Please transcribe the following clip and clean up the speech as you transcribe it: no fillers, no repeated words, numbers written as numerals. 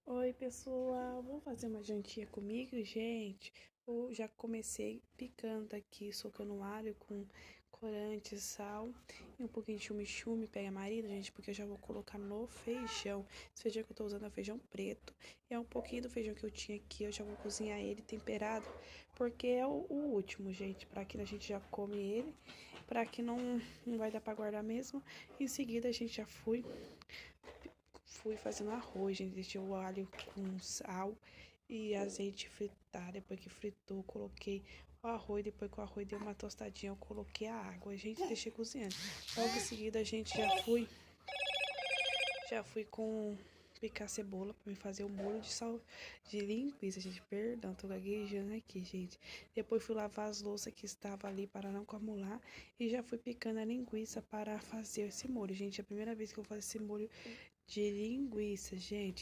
Oi, pessoal, vamos fazer uma jantinha comigo, gente? Eu já comecei picando aqui, socando alho com corante, sal e um pouquinho de chume-chume, pega marido, gente, porque eu já vou colocar no feijão. Esse feijão que eu tô usando é feijão preto, e é um pouquinho do feijão que eu tinha aqui, eu já vou cozinhar ele temperado, porque é o último, gente, pra que a gente já come ele, pra que não vai dar pra guardar mesmo. Em seguida, a gente já fui fazendo arroz, gente. Deixei o alho com sal e azeite fritar. Depois que fritou, coloquei o arroz. Depois que o arroz deu uma tostadinha, eu coloquei a água. Gente, deixei cozinhando. Logo em seguida, a gente já fui com picar cebola pra me fazer o molho de linguiça, gente. Perdão, tô gaguejando aqui, gente. Depois fui lavar as louças que estavam ali para não acumular e já fui picando a linguiça para fazer esse molho, gente. É a primeira vez que eu faço esse molho de linguiça, gente.